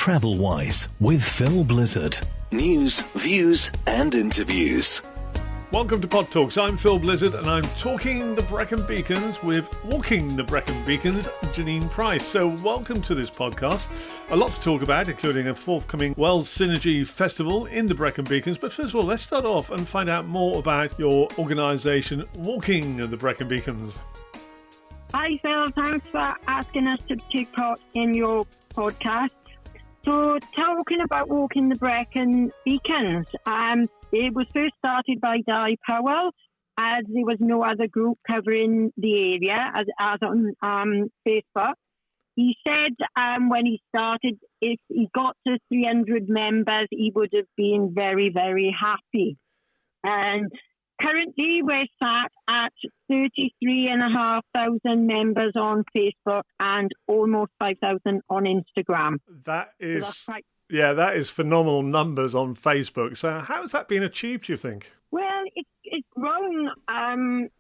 TravelWise with Phil Blizzard. News, views and interviews. Welcome to Pod Talks. I'm Phil Blizzard and I'm talking the Brecon Beacons with Walking the Brecon Beacons, Janine Price. So welcome to this podcast. A lot to talk about, including a forthcoming Wellsynergy festival in the Brecon Beacons. But first of all, let's start off and find out more about your organisation, Walking the Brecon Beacons. Hi Phil, thanks for asking us to take part in your podcast. So talking about Walking the Brecon Beacons, it was first started by Di Powell, as there was no other group covering the area as on Facebook. He said when he started, if he got to 300 members, he would have been very, very happy. And currently we're sat at 33,500 members on Facebook and almost 5,000 on Instagram. That is phenomenal numbers on Facebook. So how has that been achieved, do you think? Well, it's grown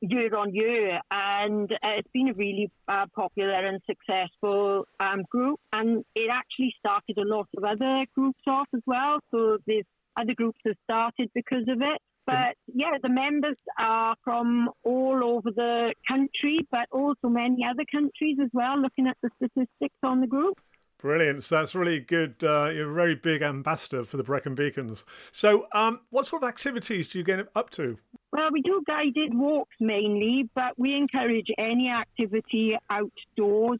year on year, and it's been a really popular and successful group. And it actually started a lot of other groups off as well. So there's other groups have started because of it. But yeah, the members are from all over the country, but also many other countries as well, looking at the statistics on the group. Brilliant. So that's really good. You're a very big ambassador for the Brecon Beacons. So what sort of activities do you get up to? Well, we do guided walks mainly, but we encourage any activity outdoors,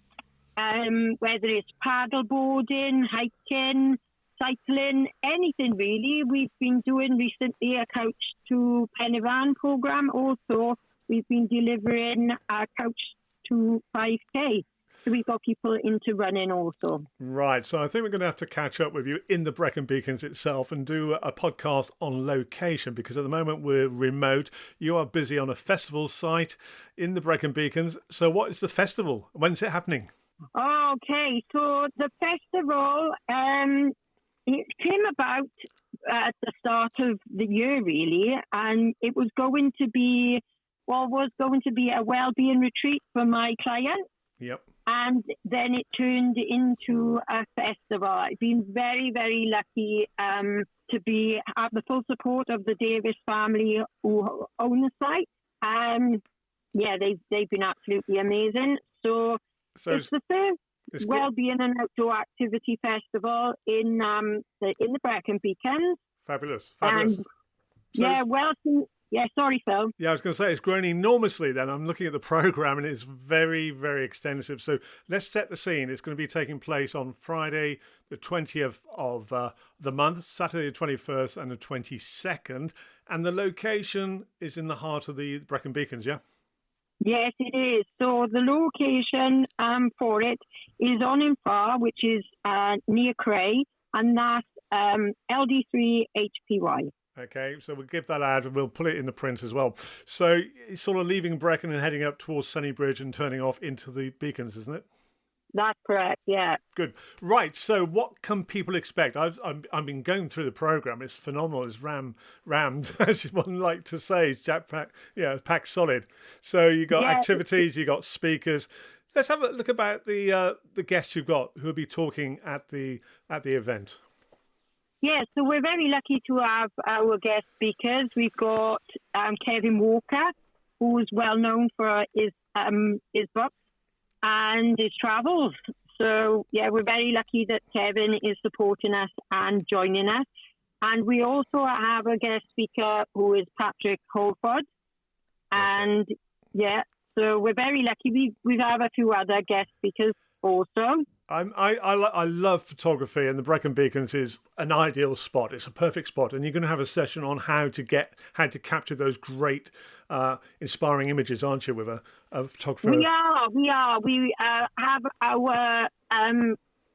whether it's paddleboarding, hiking, cycling, anything really. We've been doing recently a Couch to Pennyvan program. Also, we've been delivering a Couch to 5K. So we've got people into running also. Right. So I think we're going to have to catch up with you in the Brecon Beacons itself and do a podcast on location, because at the moment we're remote. You are busy on a festival site in the Brecon Beacons. So what is the festival? When's it happening? Okay. So the festival, it came about at the start of the year, really, and it was going to be a well-being retreat for my client. Yep. And then it turned into a festival. I've been very, very lucky to have the full support of the Davis family who own the site. They've been absolutely amazing. So it's the first Wellbeing and Outdoor Activity Festival in the Brecon Beacons. Fabulous. Sorry, Phil. Yeah, I was going to say, it's grown enormously then. I'm looking at the programme and it's very, very extensive. So let's set the scene. It's going to be taking place on Friday, the 20th of the month, Saturday the 21st and the 22nd. And the location is in the heart of the Brecon Beacons, yeah? Yes, it is. So the location for it is Onnenfawr, which is near Crai, and that's LD3 HPY. Okay, so we'll give that out and we'll put it in the print as well. So it's sort of leaving Brecon and heading up towards Sunnybridge and turning off into the Beacons, isn't it? That's correct, yeah. Good. Right, so what can people expect? I've been going through the programme. It's phenomenal. It's rammed, as one like to say. It's packed solid. So you got activities, you got speakers. Let's have a look about the guests you've got who will be talking at the event. Yeah, so we're very lucky to have our guest speakers. We've got Kevin Walker, who's well known for his books and his travels. So, yeah, we're very lucky that Kevin is supporting us and joining us. And we also have a guest speaker who is Patrick Holford. And, so we're very lucky. We have a few other guest speakers also. I love photography, and the Brecon Beacons is an ideal spot. It's a perfect spot, and you're going to have a session on how to capture those great, inspiring images, aren't you? With a photographer. We are. We have our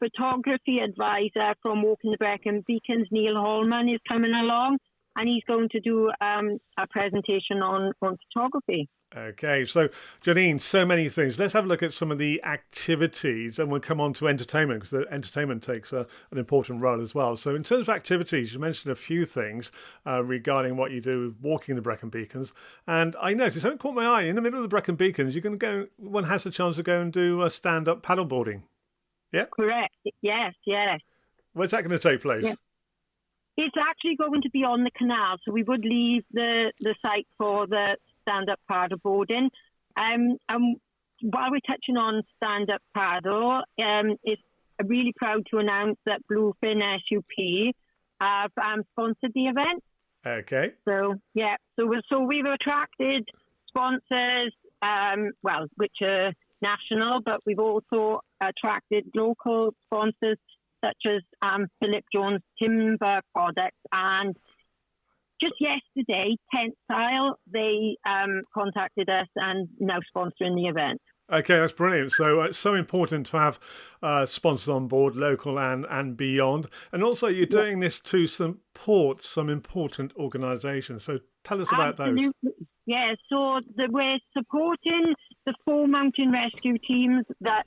photography advisor from Walking the Brecon Beacons, Neil Holman, is coming along, and he's going to do a presentation on photography. Okay, so Janine, so many things. Let's have a look at some of the activities, and we'll come on to entertainment, because the entertainment takes an important role as well. So in terms of activities, you mentioned a few things regarding what you do walking the Brecon Beacons, and I noticed something caught my eye. In the middle of the Brecon Beacons, you're going to go. One has a chance to go and do stand-up paddleboarding. Yeah, correct. Yes. Where's that going to take place? Yeah. It's actually going to be on the canal, so we would leave the site for the stand-up paddle boarding. And while we're touching on stand-up paddle, it's really proud to announce that Bluefin SUP have sponsored the event. Okay. So we've attracted sponsors, which are national, but we've also attracted local sponsors such as Philip Jones Timber Products, and just yesterday, Tensile, they contacted us and now sponsoring the event. Okay, that's brilliant. So it's so important to have sponsors on board, local and beyond. And also you're doing this to support some important organisations. So tell us about those. Yeah, so we're supporting the 4 mountain rescue teams that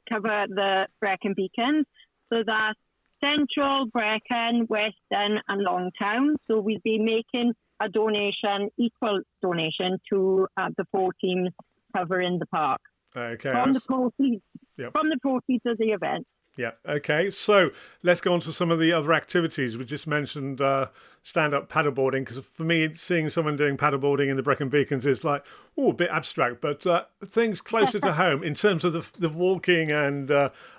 cover the Brecon Beacons. So that's Central, Brecon, Western and Longtown. So we'll be making a equal donation to the 4 teams covering the park. Okay. From the proceeds of the event. Yeah. Okay. So let's go on to some of the other activities. We just mentioned stand-up paddleboarding, because for me, seeing someone doing paddleboarding in the Brecon Beacons is like, a bit abstract. But things closer to home in terms of the walking and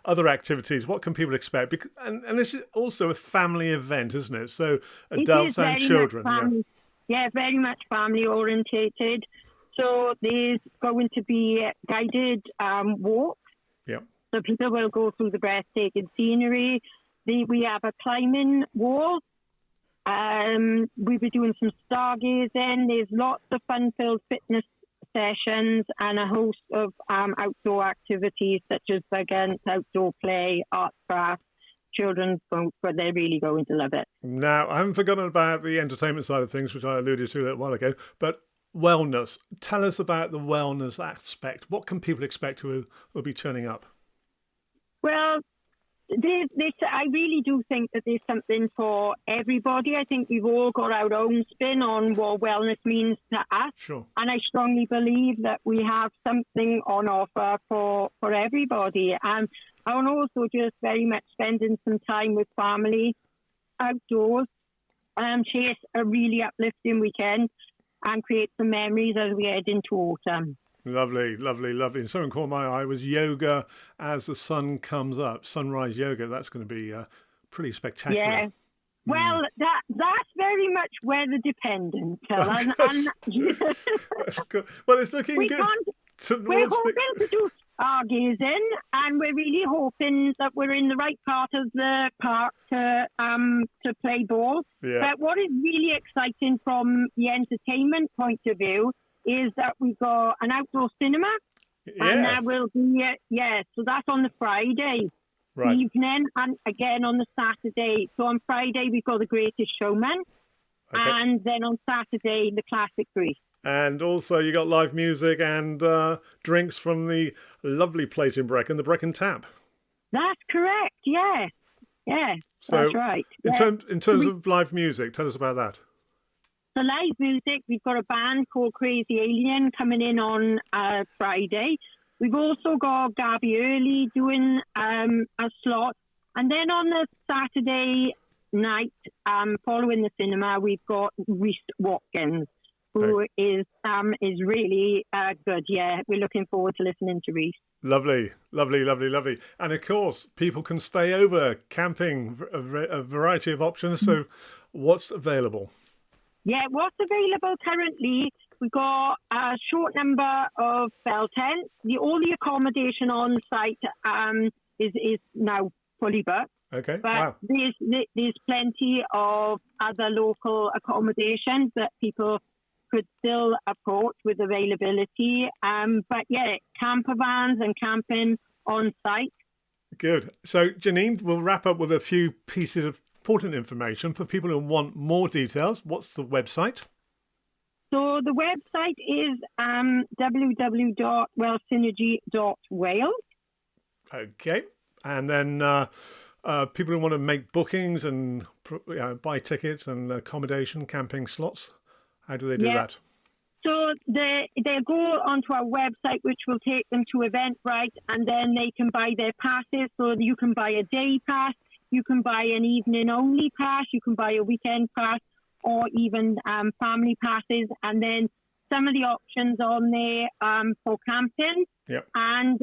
other activities, what can people expect? Because, and this is also a family event, isn't it? So adults and children. Yeah, very much family orientated. So there's going to be guided walks. Yeah. So people will go through the breathtaking scenery. We have a climbing wall. We'll be doing some stargazing. There's lots of fun-filled fitness sessions and a host of outdoor activities such as, again, outdoor play, art, craft. Children, but they're really going to love it. Now, I haven't forgotten about the entertainment side of things, which I alluded to a little while ago, but wellness. Tell us about the wellness aspect. What can people expect who will be turning up? Well, I really do think that there's something for everybody. I think we've all got our own spin on what wellness means to us. Sure. And I strongly believe that we have something on offer for everybody. And also just very much spending some time with family outdoors, chase a really uplifting weekend and create some memories as we head into autumn. Lovely, lovely, lovely. And something caught my eye was yoga as the sun comes up. Sunrise yoga. That's going to be pretty spectacular. Yeah. Well, that's very much weather dependent. Well, it's looking good. We're hoping to do stargazing, and we're really hoping that we're in the right part of the park to play ball. Yeah. But what is really exciting from the entertainment point of view is that we've got an outdoor cinema. Yeah. And that will be, so that's on the Friday evening, and again on the Saturday. So on Friday, we've got The Greatest Showman, and then on Saturday, The Classic Grease. And also you got live music and drinks from the lovely place in Brecon, the Brecon Tap. That's correct, yeah. Yeah, so that's right. In terms of live music, tell us about that. So live music, we've got a band called Crazy Alien coming in on Friday. We've also got Gabby Early doing a slot. And then on the Saturday night, following the cinema, we've got Reese Watkins, who is really good. Yeah, we're looking forward to listening to Reese. Lovely, lovely, lovely, lovely. And of course, people can stay over camping, a variety of options. So what's available? Yeah, what's available currently, we've got a short number of bell tents. All the accommodation on site is now fully booked. Okay, but there's plenty of other local accommodations that people could still approach with availability. But yeah, camper vans and camping on site. Good. So Janine, we'll wrap up with a few pieces of important information for people who want more details. What's the website? So the website is www.wellsynergy.wales. Okay. And then people who want to make bookings and buy tickets and accommodation, camping slots, how do they do that? So they go onto our website, which will take them to Eventbrite, and then they can buy their passes. So you can buy a day pass. You can buy an evening-only pass, you can buy a weekend pass, or even family passes. And then some of the options on there for camping and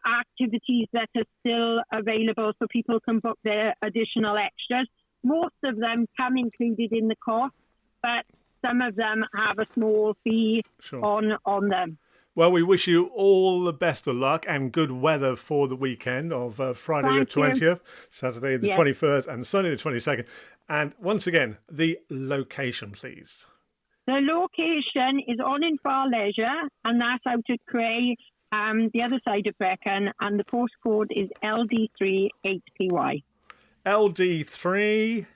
activities that are still available so people can book their additional extras. Most of them come included in the cost, but some of them have a small fee on them. Well, we wish you all the best of luck and good weather for the weekend of Friday the 20th, Saturday the 21st, and Sunday the 22nd. And once again, the location, please. The location is Onnenfawr Leisure, and that's out at Crai, the other side of Brecon, and the postcode is LD3 8PY. LD3...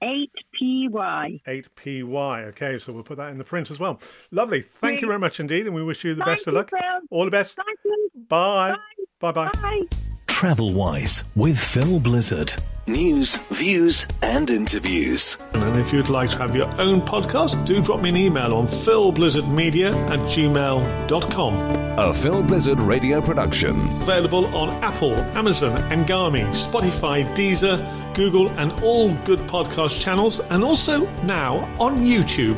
8PY. 8PY. Okay, so we'll put that in the print as well. Lovely. Thank you very much indeed, and we wish you the best of luck. Phil. All the best. Thank you. Bye. Bye-bye. Bye. TravelWise with Phil Blizzard. News, views, and interviews. And if you'd like to have your own podcast, do drop me an email on philblizzardmedia@gmail.com. A Phil Blizzard radio production. Available on Apple, Amazon, Angami, Spotify, Deezer, Google, and all good podcast channels, and also now on YouTube.